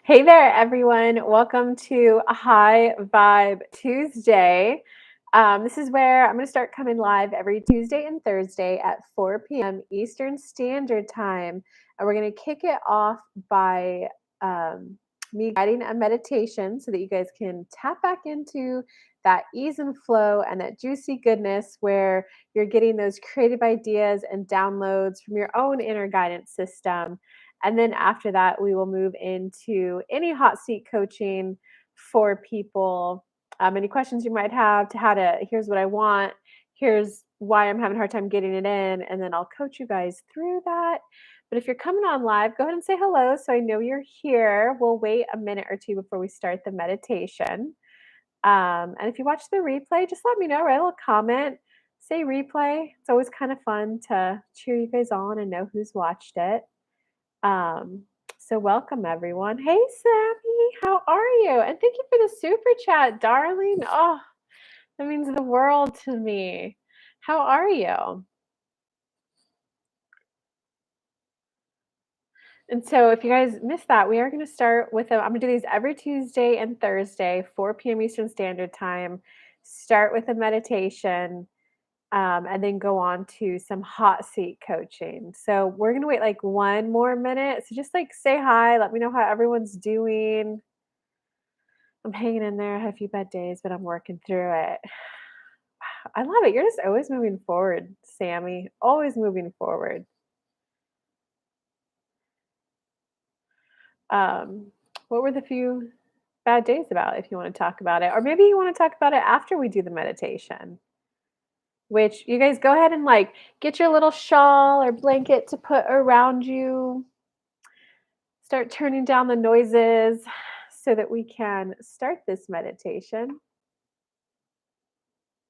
Hey there, everyone. Welcome to a High Vibe Tuesday. This is where I'm going to start coming live every Tuesday and Thursday at 4 p.m. Eastern Standard Time. And we're going to kick it off by um, me guiding a meditation so that you guys can tap back into that ease and flow and that juicy goodness where you're getting those creative ideas and downloads from your own inner guidance system. And then after that, we will move into any hot seat coaching for people. Any questions you might have to how to, here's what I want, here's why I'm having a hard time getting it in, and then I'll coach you guys through that. But if you're coming on live, go ahead and say hello so I know you're here. We'll wait a minute or two before we start the meditation. And if you watch the replay, just let me know, write a little comment, say replay. It's always kind of fun to cheer you guys on and know who's watched it. Um, so welcome everyone. Hey Sammy, how are you? And thank you for the super chat, darling. Oh, that means the world to me. How are you? And so if you guys missed that, we are going to start with I'm going to do these every Tuesday and Thursday, 4 p.m. Eastern Standard Time. Start with a meditation. And then go on to some hot seat coaching. So we're gonna wait like one more minute. So just like say hi, let me know how everyone's doing. I'm hanging in there. I had a few bad days, but I'm working through it. I love it. You're just always moving forward, Sammy. Always moving forward. Um, what were the few bad days about if you want to talk about it? Or maybe you want to talk about it after we do the meditation. Which you guys go ahead and like get your little shawl or blanket to put around you. Start turning down the noises so that we can start this meditation.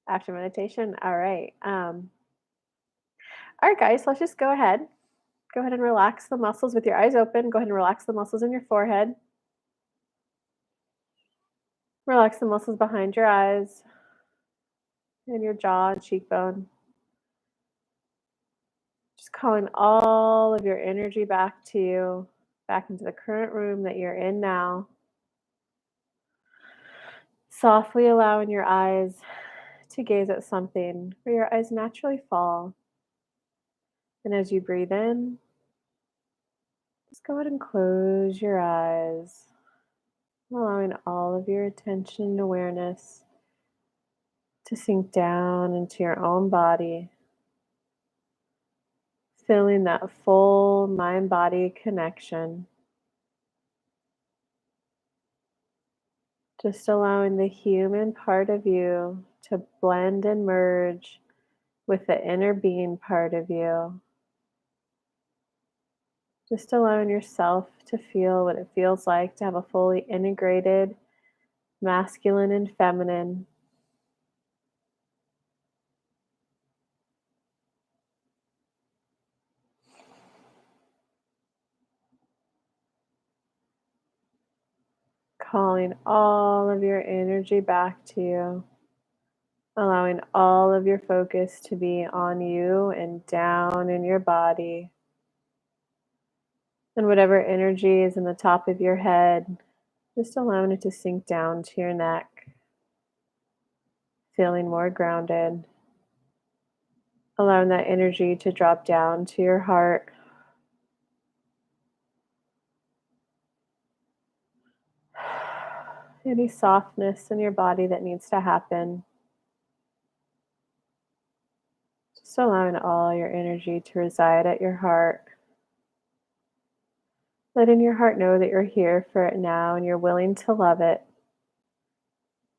After meditation, all right. All right, guys, let's just go ahead. Go ahead and relax the muscles with your eyes open. Go ahead and relax the muscles in your forehead. Relax the muscles behind your eyes and your jaw and cheekbone. Just calling all of your energy back to you, back into the current room that you're in now. Softly allowing your eyes to gaze at something where your eyes naturally fall. And as you breathe in, just go ahead and close your eyes, allowing all of your attention and awareness to sink down into your own body, feeling that full mind body connection. Just allowing the human part of you to blend and merge with the inner being part of you. Just allowing yourself to feel what it feels like to have a fully integrated masculine and feminine. Calling all of your energy back to you, allowing all of your focus to be on you and down in your body. And whatever energy is in the top of your head, just allowing it to sink down to your neck, feeling more grounded. Allowing that energy to drop down to your heart. Any softness in your body that needs to happen. Just allowing all your energy to reside at your heart. Letting your heart know that you're here for it now and you're willing to love it.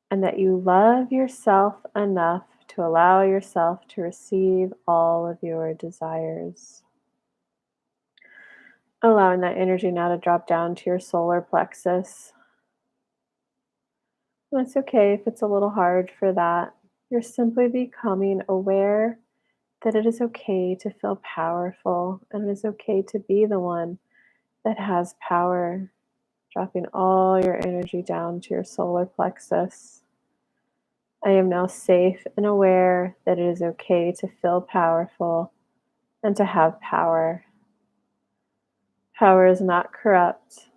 And that you love yourself enough to allow yourself to receive all of your desires. Allowing that energy now to drop down to your solar plexus. And it's okay if it's a little hard for that. You're simply becoming aware that it is okay to feel powerful and it is okay to be the one that has power, dropping all your energy down to your solar plexus. I am now safe and aware that it is okay to feel powerful and to have power. Power is not corrupt,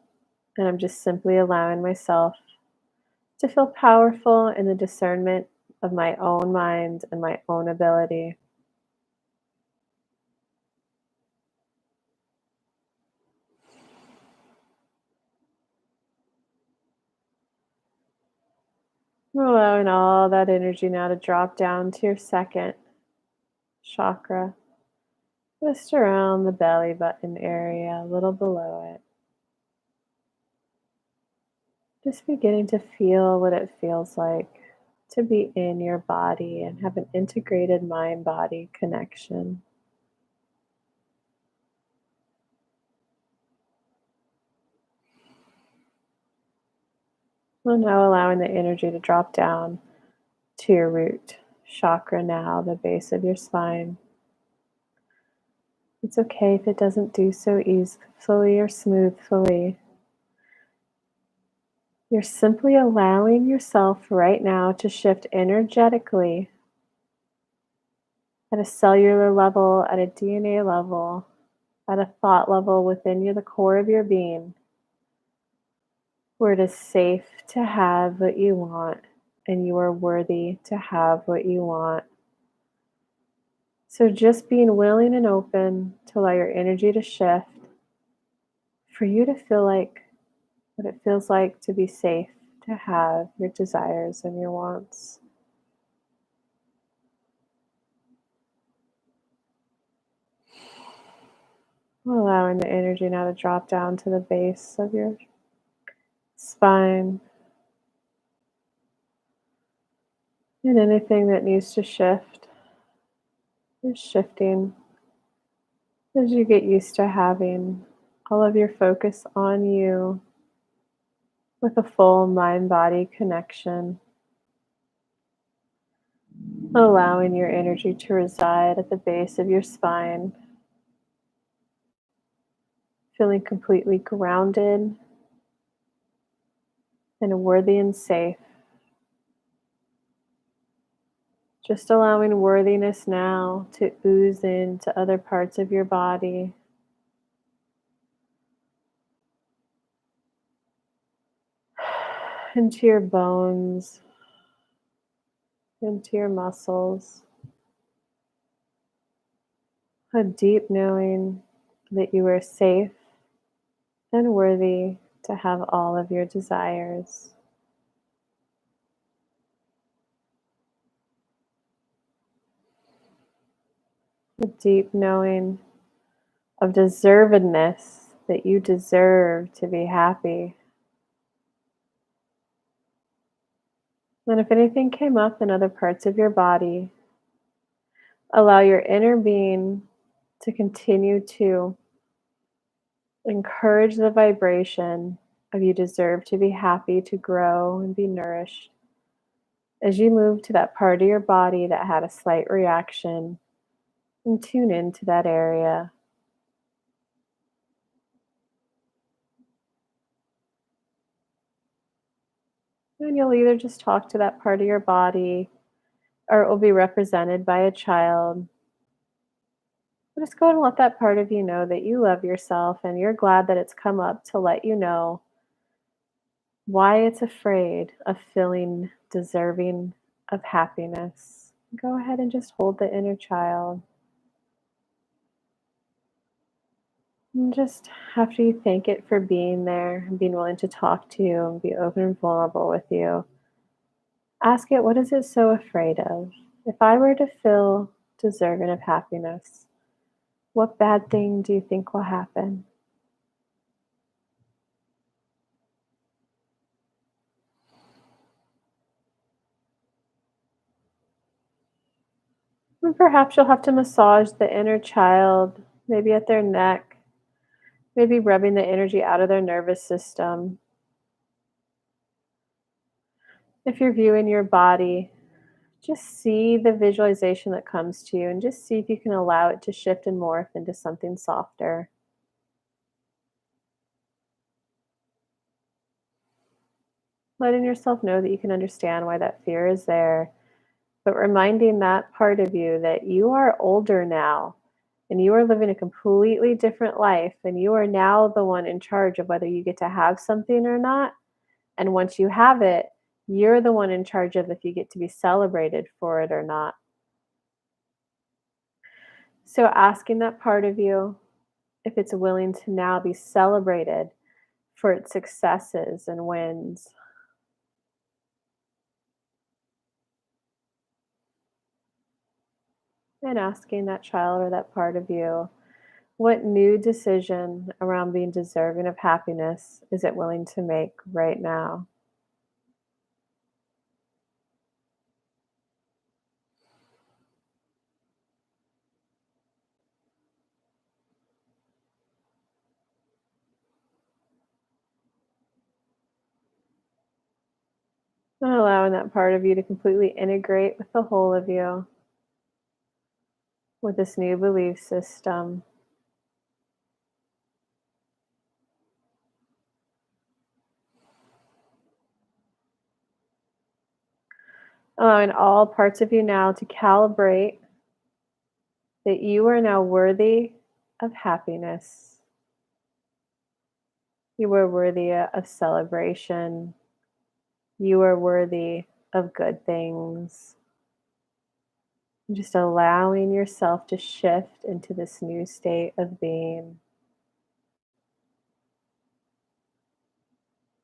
And I'm just simply allowing myself to feel powerful in the discernment of my own mind and my own ability. We're allowing all that energy now to drop down to your second chakra, just around the belly button area, a little below it. Just beginning to feel what it feels like to be in your body and have an integrated mind body connection. And now allowing the energy to drop down to your root chakra now, the base of your spine. It's okay if it doesn't do so easily or smoothly. You're simply allowing yourself right now to shift energetically at a cellular level, at a DNA level, at a thought level within you, the core of your being, where it is safe to have what you want and you are worthy to have what you want. So just being willing and open to allow your energy to shift, for you to feel like what it feels like to be safe, to have your desires and your wants. Allowing the energy now to drop down to the base of your spine, and anything that needs to shift is shifting as you get used to having all of your focus on you with a full mind body connection, allowing your energy to reside at the base of your spine, feeling completely grounded and worthy and safe. Just allowing worthiness now to ooze into other parts of your body, into your bones, into your muscles. A deep knowing that you are safe and worthy to have all of your desires. A deep knowing of deservedness, that you deserve to be happy. And if anything came up in other parts of your body, allow your inner being to continue to encourage the vibration of you deserve to be happy, to grow and be nourished. As you move to that part of your body that had a slight reaction, and tune into that area. And you'll either just talk to that part of your body or it will be represented by a child. But just go and let that part of you know that you love yourself and you're glad that it's come up to let you know why it's afraid of feeling deserving of happiness. Go ahead and just hold the inner child. And just after you thank it for being there and being willing to talk to you and be open and vulnerable with you, ask it, what is it so afraid of? If I were to feel deserving of happiness, what bad thing do you think will happen? And perhaps you'll have to massage the inner child, maybe at their neck, maybe rubbing the energy out of their nervous system. If you're viewing your body, just see the visualization that comes to you and just see if you can allow it to shift and morph into something softer. Letting yourself know that you can understand why that fear is there, but reminding that part of you that you are older now and you are living a completely different life, and you are now the one in charge of whether you get to have something or not. And once you have it, you're the one in charge of if you get to be celebrated for it or not. So asking that part of you if it's willing to now be celebrated for its successes and wins. And asking that child or that part of you, what new decision around being deserving of happiness is it willing to make right now? And allowing that part of you to completely integrate with the whole of you, with this new belief system. Allowing all parts of you now to calibrate that you are now worthy of happiness. You are worthy of celebration. You are worthy of good things. Just allowing yourself to shift into this new state of being.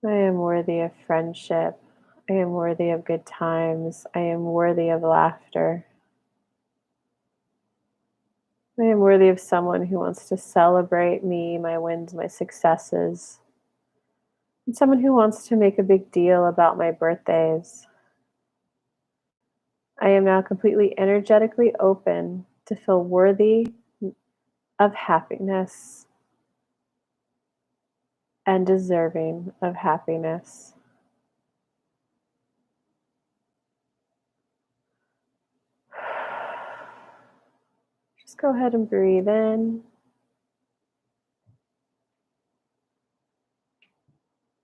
I am worthy of friendship. I am worthy of good times. I am worthy of laughter. I am worthy of someone who wants to celebrate me, my wins, my successes, and someone who wants to make a big deal about my birthdays. I am now completely energetically open to feel worthy of happiness and deserving of happiness. Just go ahead and breathe in.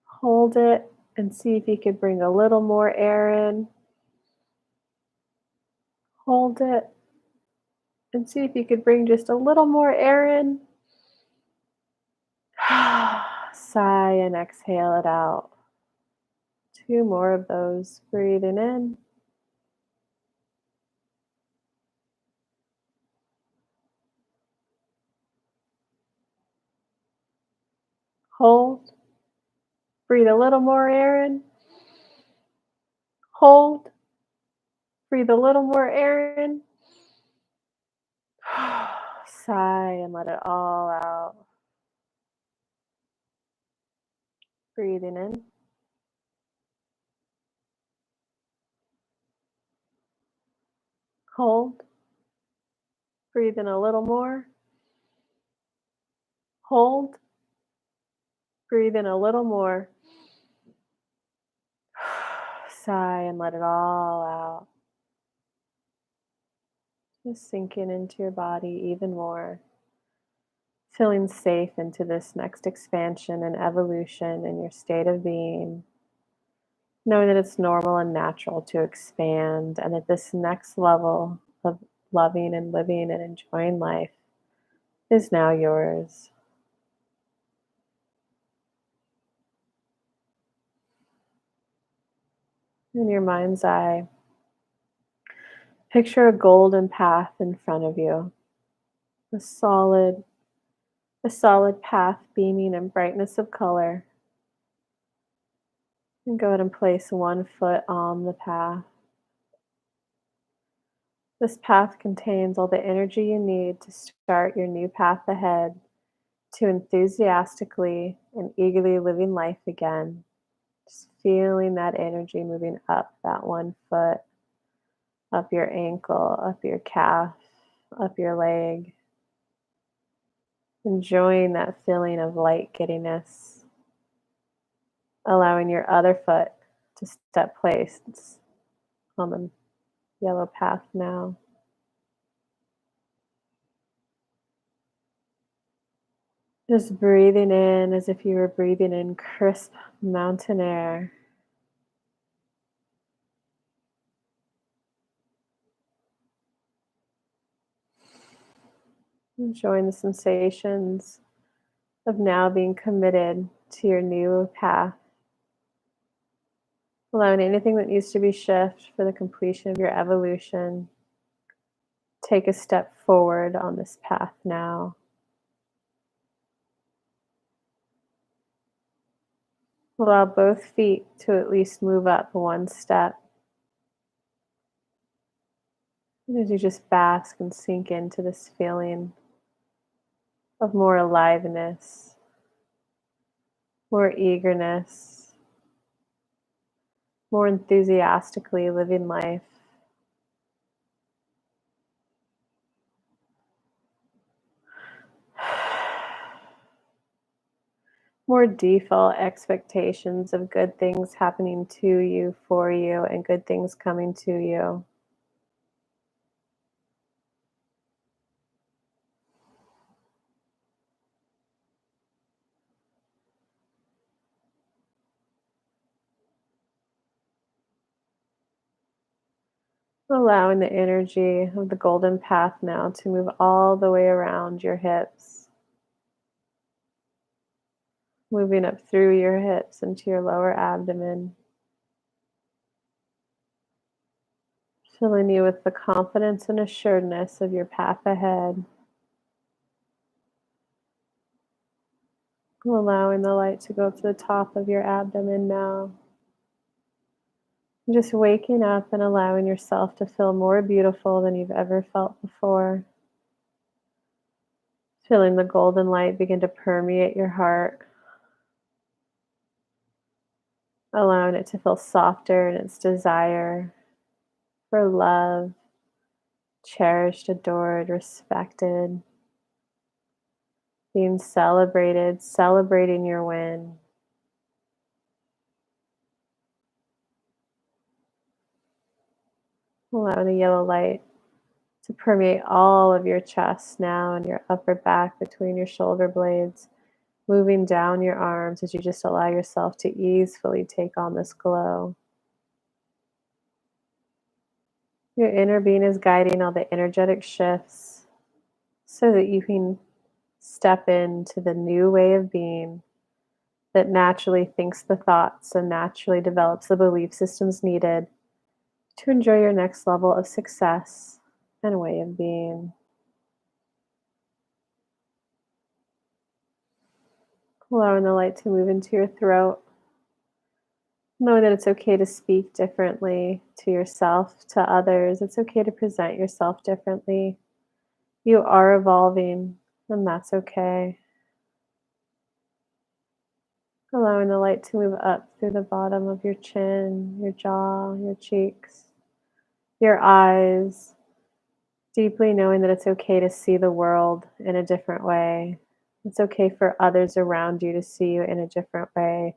Hold it and see if you could bring a little more air in. Hold it and see if you could bring just a little more air in. Sigh and exhale it out. Two more of those. Breathing in. Hold. Breathe a little more air in. Hold. Breathe a little more air in. Sigh and let it all out. Breathing in. Hold. Breathe in a little more. Hold. Breathe in a little more. Sigh and let it all out. Just sinking into your body even more. Feeling safe into this next expansion and evolution in your state of being. Knowing that it's normal and natural to expand and that this next level of loving and living and enjoying life is now yours. In your mind's eye, picture a golden path in front of you, a solid, a solid path beaming in brightness of color. And go ahead and place one foot on the path. This path contains all the energy you need to start your new path ahead to enthusiastically and eagerly living life again. Just feeling that energy moving up that one foot, up your ankle, up your calf, up your leg. Enjoying that feeling of light giddiness. Allowing your other foot to step placed on the yellow path now. Just breathing in as if you were breathing in crisp mountain air. Enjoying the sensations of now being committed to your new path. Allowing anything that needs to be shifted for the completion of your evolution. Take a step forward on this path now. Allow both feet to at least move up one step. And as you just bask and sink into this feeling of more aliveness, more eagerness, more enthusiastically living life. More default expectations of good things happening to you, for you, and good things coming to you. Allowing the energy of the golden path now to move all the way around your hips, moving up through your hips into your lower abdomen, filling you with the confidence and assuredness of your path ahead. Allowing the light to go to the top of your abdomen now. Just waking up and allowing yourself to feel more beautiful than you've ever felt before. Feeling the golden light begin to permeate your heart. Allowing it to feel softer in its desire for love, cherished, adored, respected, being celebrated, celebrating your win. Allowing the yellow light to permeate all of your chest now and your upper back between your shoulder blades, moving down your arms as you just allow yourself to easily take on this glow. Your inner being is guiding all the energetic shifts so that you can step into the new way of being that naturally thinks the thoughts and naturally develops the belief systems needed to enjoy your next level of success and way of being. Allowing the light to move into your throat, knowing that it's okay to speak differently to yourself, to others. It's okay to present yourself differently. You are evolving, and that's okay. Allowing the light to move up through the bottom of your chin, your jaw, your cheeks, your eyes, deeply knowing that it's okay to see the world in a different way. It's okay for others around you to see you in a different way.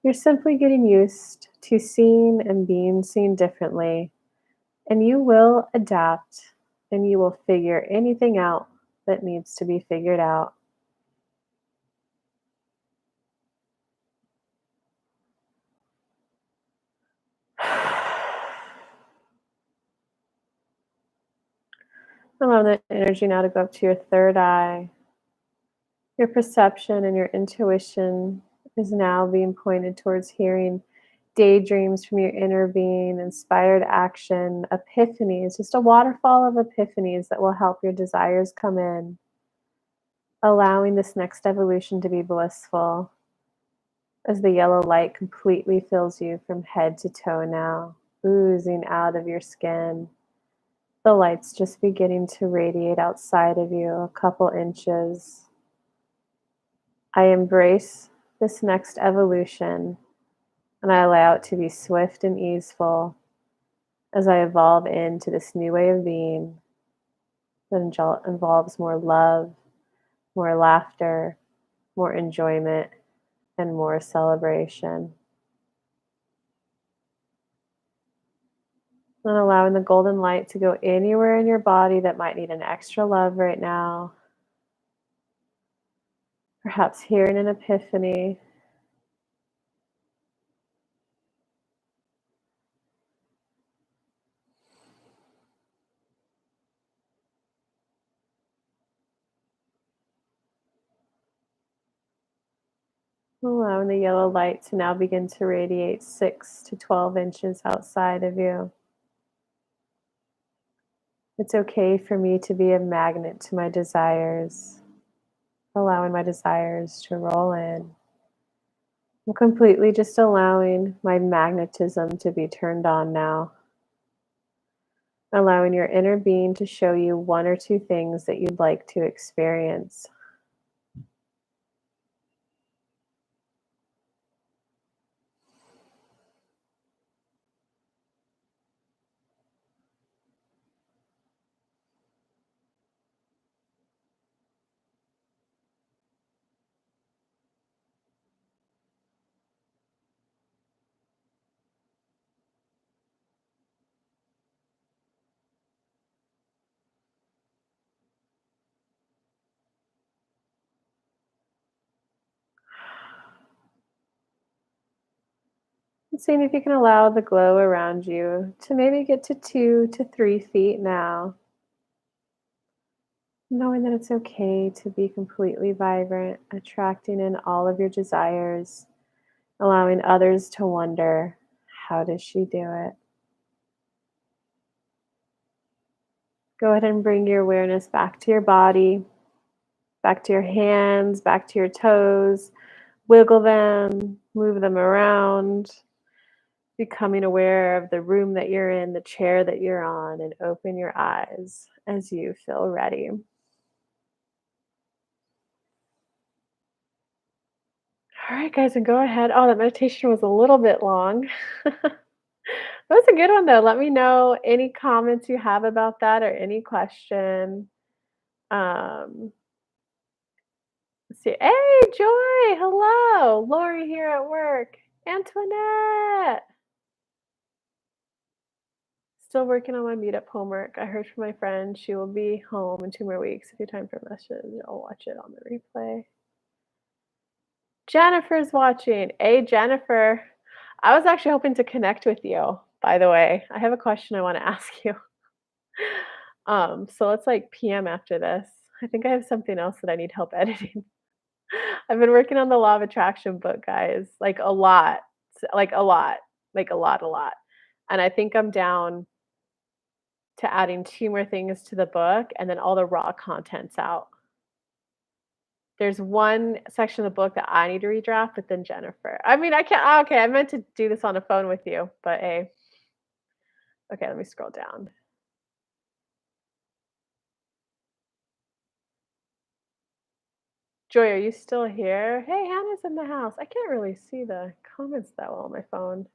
You're simply getting used to seeing and being seen differently, and you will adapt and you will figure anything out that needs to be figured out. Allow that energy now to go up to your third eye. Your perception and your intuition is now being pointed towards hearing daydreams from your inner being, inspired action, epiphanies, just a waterfall of epiphanies that will help your desires come in, allowing this next evolution to be blissful as the yellow light completely fills you from head to toe now, oozing out of your skin. The light's just beginning to radiate outside of you a couple inches. I embrace this next evolution and I allow it to be swift and easeful as I evolve into this new way of being that involves more love, more laughter, more enjoyment, and more celebration. And allowing the golden light to go anywhere in your body that might need an extra love right now. Perhaps hearing an epiphany. Allowing the yellow light to now begin to radiate 6 to 12 inches outside of you. It's okay for me to be a magnet to my desires, allowing my desires to roll in. I'm completely just allowing my magnetism to be turned on now, allowing your inner being to show you one or two things that you'd like to experience. And seeing if you can allow the glow around you to maybe get to 2 to 3 feet now. Knowing that it's okay to be completely vibrant, attracting in all of your desires, allowing others to wonder, how does she do it? Go ahead and bring your awareness back to your body, back to your hands, back to your toes. Wiggle them, move them around, becoming aware of the room that you're in, the chair that you're on, and open your eyes as you feel ready. All right, guys, and go ahead. Oh, that meditation was a little bit long. That was a good one, though. Let me know any comments you have about that or any question. Um, let's see. Hey, Joy. Hello. Lori here at work. Antoinette. Still working on my meetup homework. I heard from my friend she will be home in 2 more weeks. If you have time for a message, I'll watch it on the replay. Jennifer's watching. Hey, Jennifer. I was actually hoping to connect with you, by the way. I have a question I want to ask you. So let's like PM after this. I think I have something else that I need help editing. I've been working on the law of attraction book, guys, like a lot, like a lot, like a lot. And I think I'm down to adding 2 more things to the book and then all the raw content's out. There's one section of the book that I need to redraft, but then Jennifer. I mean, I can't okay, I meant to do this on the phone with you, but hey. Okay, let me scroll down. Joy, are you still here? Hey, Hannah's in the house. I can't really see the comments that well on my phone.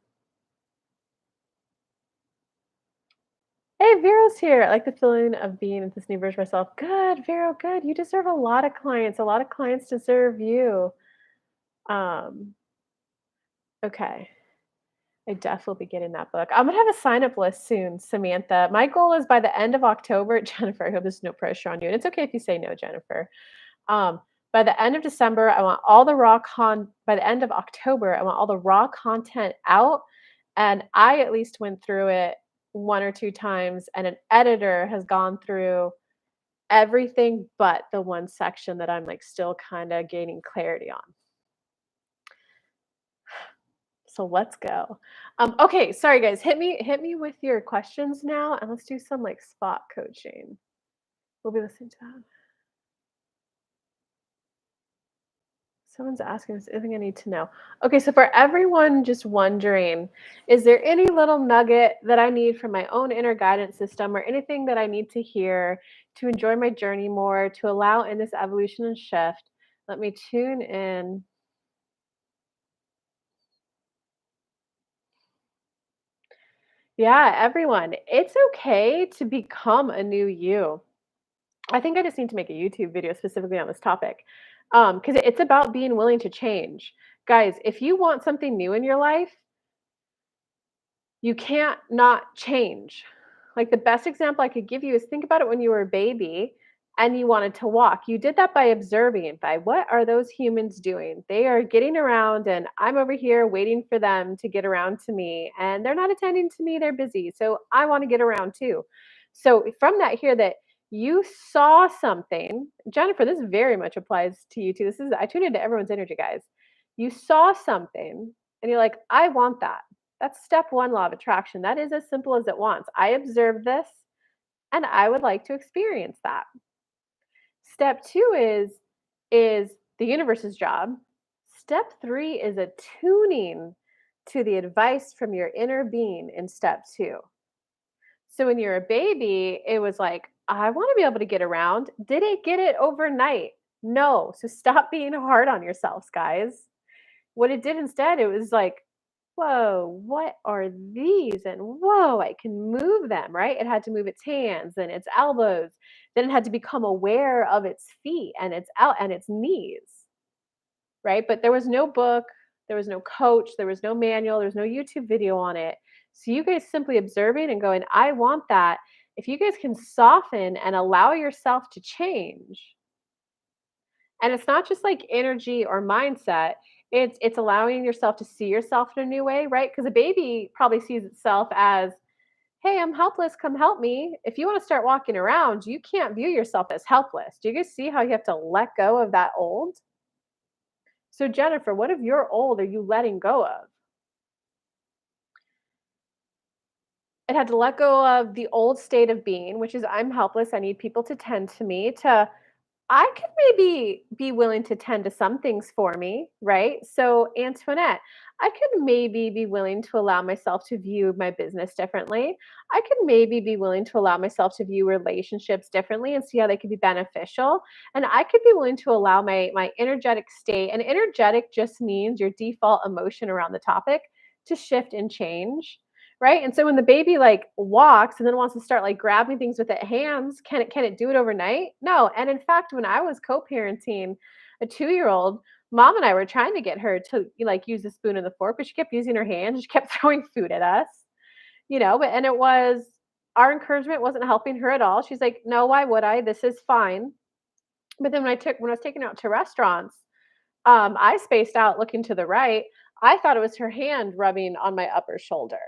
Hey, Vero's here. I like the feeling of being this new version of myself. Good, Vero, good. You deserve a lot of clients. A lot of clients deserve you. Um, okay. I definitely will be getting that book. I'm gonna have a sign up list soon, Samantha. My goal is by the end of October, Jennifer. I hope there's no pressure on you, and it's okay if you say no, Jennifer. Um, by the end of December, I want all the raw con. By the end of October, I want all the raw content out, and I at least went through it 1 or 2 times, and an editor has gone through everything but the one section that I'm like still kind of gaining clarity on. So let's go. Okay, sorry guys. Hit me with your questions now, and let's do some like spot coaching. We'll be listening to that. Someone's asking us anything I need to know. Okay, so for everyone just wondering, is there any little nugget that I need from my own inner guidance system or anything that I need to hear to enjoy my journey more, to allow in this evolution and shift? Let me tune in. Yeah, everyone, it's okay to become a new you. I think I just need to make a YouTube video specifically on this topic, because it's about being willing to change. Guys, if you want something new in your life, you can't not change. Like, the best example I could give you is think about it when you were a baby and you wanted to walk. You did that by observing, by what are those humans doing? They are getting around, and I'm over here waiting for them to get around to me, and they're not attending to me. They're busy. So I want to get around too. So from that, here that you saw something, Jennifer, this very much applies to you too. This is, I tune into everyone's energy, guys. You saw something and you're like, I want that. That's step one law of attraction. That is as simple as it wants. I observed this and I would like to experience that. Step two is the universe's job. Step three is attuning to the advice from your inner being in step two. So when you're a baby, it was like, I want to be able to get around. Did it get it overnight? No. So stop being hard on yourselves, guys. What it did instead, it was like, whoa, what are these? And whoa, I can move them, right? It had to move its hands and its elbows. Then it had to become aware of its feet and its out and its knees, right? But there was no book, there was no coach, there was no manual, there's no YouTube video on it. So you guys simply observing and going, I want that. If you guys can soften and allow yourself to change, and it's not just like energy or mindset, it's allowing yourself to see yourself in a new way, right? Because a baby probably sees itself as, hey, I'm helpless, come help me. If you want to start walking around, you can't view yourself as helpless. Do you guys see how you have to let go of that old? So, Jennifer, what of your old are you letting go of? It had to let go of the old state of being, which is I'm helpless. I need people to tend to me, to I could maybe be willing to tend to some things for me, right? So, Antoinette, I could maybe be willing to allow myself to view my business differently. I could maybe be willing to allow myself to view relationships differently and see how they could be beneficial. And I could be willing to allow my energetic state. And energetic just means your default emotion around the topic to shift and change. Right. And so when the baby like walks and then wants to start like grabbing things with its hands, can it do it overnight? No. And in fact, when I was co-parenting a 2-year old, mom and I were trying to get her to like use the spoon and the fork, but she kept using her hands. She kept throwing food at us, but and it was our encouragement wasn't helping her at all. She's like, no, why would I? This is fine. But then when I was taken out to restaurants, I spaced out looking to the right. I thought it was her hand rubbing on my upper shoulder.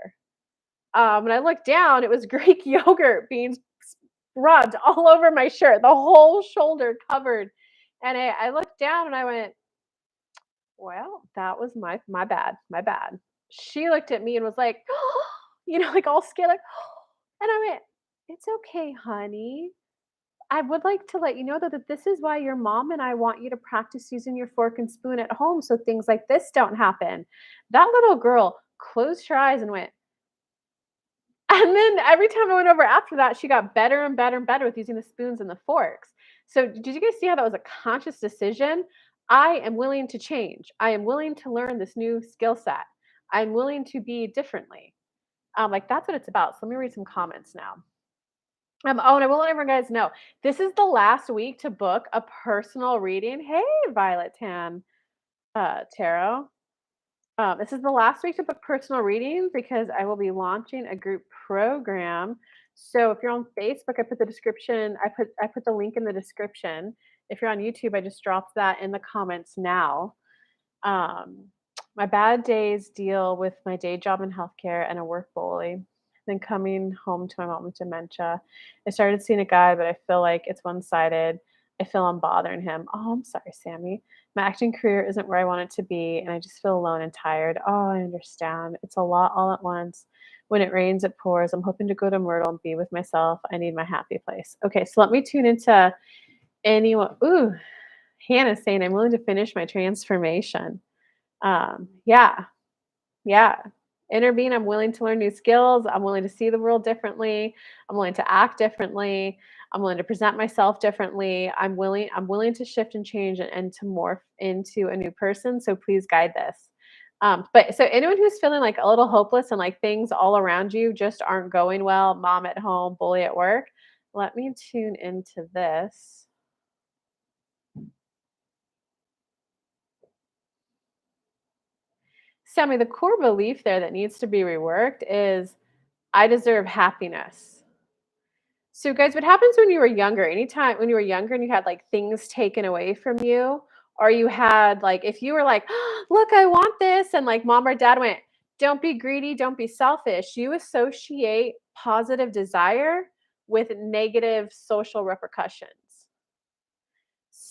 When I looked down, it was Greek yogurt being rubbed all over my shirt, the whole shoulder covered. And I looked down and I went, "Well, that was my bad, my bad." She looked at me and was like, like all scared, like, and I went, "It's okay, honey. I would like to let you know though that this is why your mom and I want you to practice using your fork and spoon at home so things like this don't happen." That little girl closed her eyes and went, and then every time I went over after that, she got better and better and better with using the spoons and the forks. So did you guys see how that was a conscious decision? I am willing to change. I am willing to learn this new skill set. I'm willing to be differently. Like that's what it's about. So let me read some comments now. Oh, and I will let everyone guys know this is the last week to book a personal reading. Hey, Violet Tan, Tarot. This is the last week to book personal readings because I will be launching a group program. So if you're on Facebook, I put the description. I put the link in the description. If you're on YouTube, I just dropped that in the comments now. Um, my bad days deal with my day job in healthcare and a work bully. Then coming home to my mom with dementia. I started seeing a guy, but I feel like it's one sided. I feel I'm bothering him. Oh, I'm sorry, Sammy. My acting career isn't where I want it to be, and I just feel alone and tired. Oh, I understand. It's a lot all at once. When it rains, it pours. I'm hoping to go to Myrtle and be with myself. I need my happy place. Okay, so let me tune into anyone. Ooh, Hannah's saying I'm willing to finish my transformation. Yeah, yeah. Intervene. I'm willing to learn new skills. I'm willing to see the world differently. I'm willing to act differently. I'm willing to present myself differently. I'm willing to shift and change and to morph into a new person. So please guide this. But so anyone who's feeling like a little hopeless and like things all around you just aren't going well, mom at home, bully at work, let me tune into this. Sammy, the core belief there that needs to be reworked is I deserve happiness. So, guys, what happens when you were younger? Anytime when you were younger and you had like things taken away from you, or you had like, if you were like, look, I want this, and like mom or dad went, don't be greedy, don't be selfish, you associate positive desire with negative social repercussions.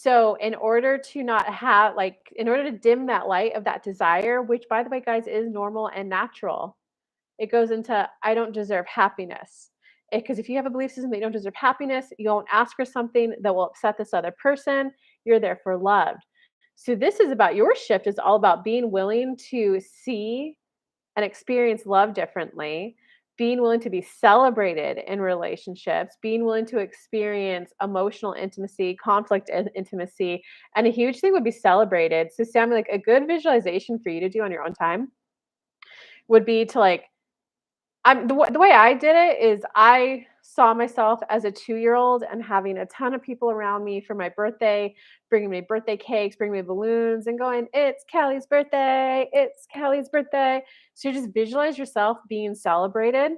So in order to not have like in order to dim that light of that desire, which by the way, guys, is normal and natural, it goes into I don't deserve happiness. Because if you have a belief system that you don't deserve happiness, you won't ask for something that will upset this other person. You're there for loved. So this is about your shift is all about being willing to see and experience love differently, being willing to be celebrated in relationships, being willing to experience emotional intimacy, conflict intimacy, and a huge thing would be celebrated. So, Sammy, like a good visualization for you to do on your own time would be to like the way I did it is I saw myself as a 2-year-old and having a ton of people around me for my birthday, bringing me birthday cakes, bringing me balloons, and going, "It's Kelly's birthday! It's Kelly's birthday!" So you just visualize yourself being celebrated,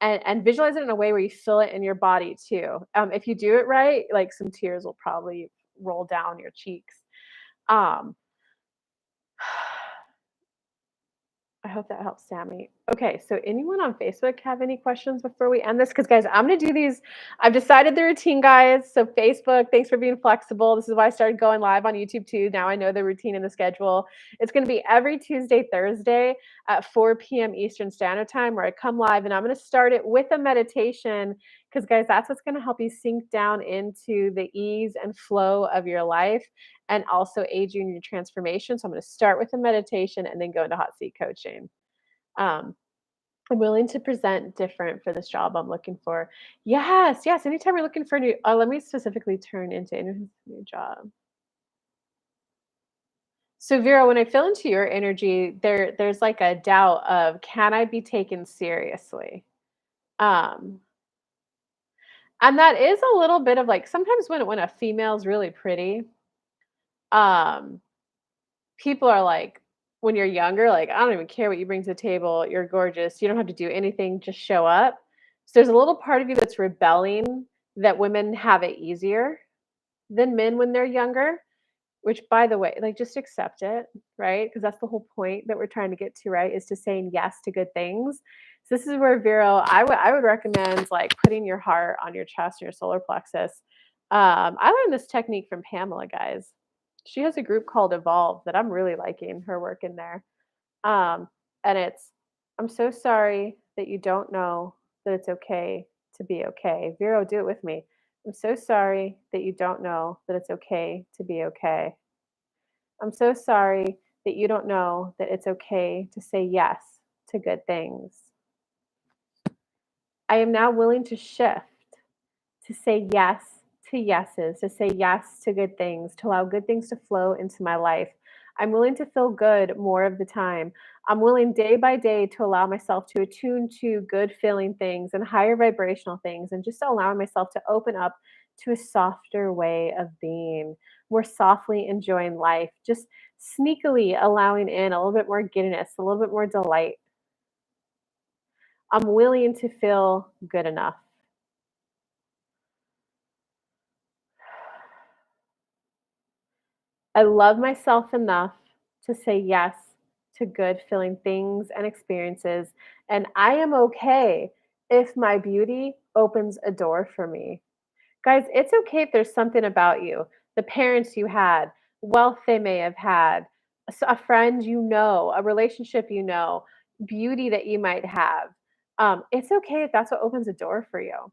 and visualize it in a way where you feel it in your body too. If you do it right, like some tears will probably roll down your cheeks. Um, I hope that helps Sammy. Okay, so anyone on Facebook have any questions before we end this? Because guys, I'm gonna do these. I've decided the routine, guys. So Facebook, thanks for being flexible. This is why I started going live on YouTube too. Now I know the routine and the schedule. It's gonna be every Tuesday, Thursday at 4 p.m. Eastern Standard Time, where I come live and I'm gonna start it with a meditation. Because guys, that's what's gonna help you sink down into the ease and flow of your life and also aid you in your transformation. So I'm going to start with a meditation and then go into hot seat coaching. Um, I'm willing to present different for this job I'm looking for. Yes, yes. Anytime you're looking for a new, let me specifically turn into a new job. So Vera, when I feel into your energy, there's like a doubt of can I be taken seriously? Um, and that is a little bit of like sometimes when a female's really pretty, um, people are like when you're younger, like, "I don't even care what you bring to the table, you're gorgeous, you don't have to do anything, just show up." So there's a little part of you that's rebelling that women have it easier than men when they're younger, which by the way, like, just accept it, right? Because that's the whole point that we're trying to get to, right, is to saying yes to good things. So this is where Vero, I would recommend, like, putting your heart on your chest, your solar plexus. I learned this technique from Pamela, guys. She has a group called Evolve that I'm really liking her work in there. Um, and it's, "I'm so sorry that you don't know that it's okay to be okay." Vero, do it with me. "I'm so sorry that you don't know that it's okay to be okay. I'm so sorry that you don't know that it's okay to say yes to good things. I am now willing to shift to say yes to yeses, to say yes to good things, to allow good things to flow into my life. I'm willing to feel good more of the time. I'm willing day by day to allow myself to attune to good feeling things and higher vibrational things, and just allowing myself to open up to a softer way of being, more softly enjoying life, just sneakily allowing in a little bit more giddiness, a little bit more delight. I'm willing to feel good enough. I love myself enough to say yes to good feeling things and experiences, and I am okay if my beauty opens a door for me. Guys, it's okay if there's something about you, the parents you had, wealth they may have had, a friend you know, a relationship you know, beauty that you might have. It's okay if that's what opens a door for you.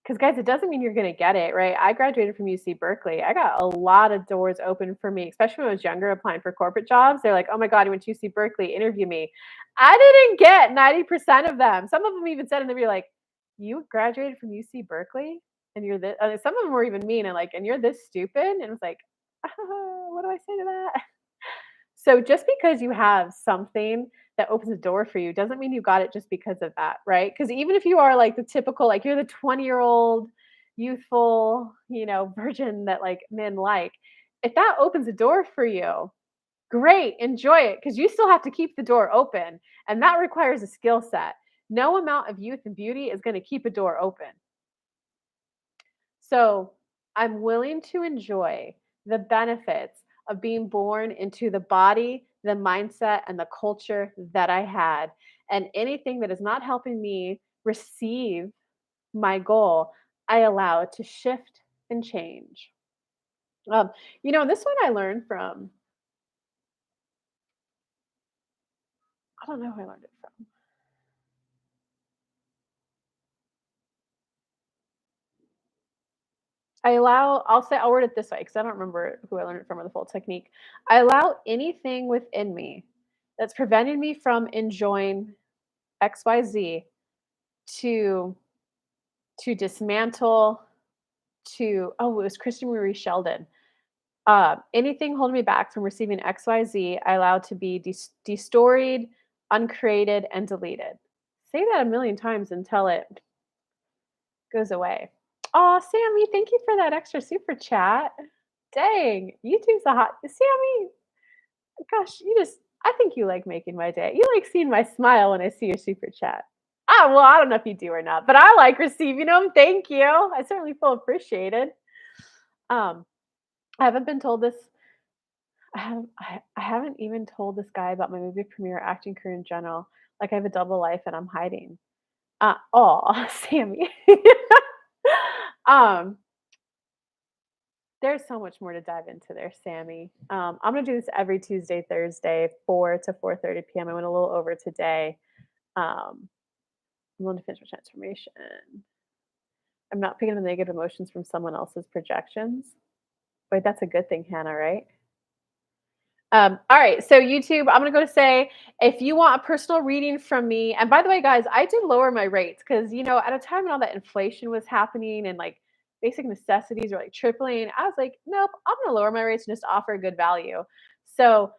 Because guys, it doesn't mean you're gonna get it, right? I graduated from UC Berkeley. I got a lot of doors open for me, especially when I was younger applying for corporate jobs. They're like, "Oh my god, you went to UC Berkeley, interview me." I didn't get 90% of them. Some of them even said in the interview, like, "You graduated from UC Berkeley and you're this," some of them were even mean and like, "And you're this stupid?" And it was like, what do I say to that? So just because you have something that opens a door for you doesn't mean you got it just because of that, right? Because even if you are like the typical, like you're the 20-year-old youthful, virgin that like men like, if that opens a door for you, great, enjoy it because you still have to keep the door open. And that requires a skill set. No amount of youth and beauty is going to keep a door open. So I'm willing to enjoy the benefits of being born into the body, the mindset, and the culture that I had. And anything that is not helping me receive my goal, I allow it to shift and change. Um, this one I learned from I don't know who I learned it from. I'll word it this way because I don't remember who I learned it from or the full technique. I allow anything within me that's preventing me from enjoying XYZ to dismantle, it was Christian Marie Sheldon. Anything holding me back from receiving XYZ, I allow to be destoried, uncreated, and deleted. Say that a million times until it goes away. Oh, Sammy, thank you for that extra super chat. Dang, YouTube's a hot Sammy. Gosh, I think you like making my day. You like seeing my smile when I see your super chat. Well, I don't know if you do or not, but I like receiving them. Thank you. I certainly feel appreciated. Um, I haven't been told this. I haven't even told this guy about my movie premiere acting career in general. Like I have a double life and I'm hiding. Oh, Sammy. um, there's so much more to dive into there, Sammy. I'm gonna do this every Tuesday, Thursday, 4 to 4:30 p.m. I went a little over today. Um, I'm going to finish my transformation. I'm not picking up the negative emotions from someone else's projections. Wait, that's a good thing, Hannah, right? All right, so YouTube, I'm gonna go to say if you want a personal reading from me, and by the way, guys, I did lower my rates because at a time when all that inflation was happening and like basic necessities were like tripling, I was like, nope, I'm gonna lower my rates and just offer a good value. So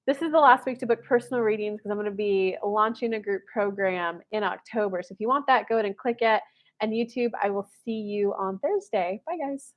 this is the last week to book personal readings because I'm gonna be launching a group program in October. So if you want that, go ahead and click it. And YouTube, I will see you on Thursday. Bye, guys.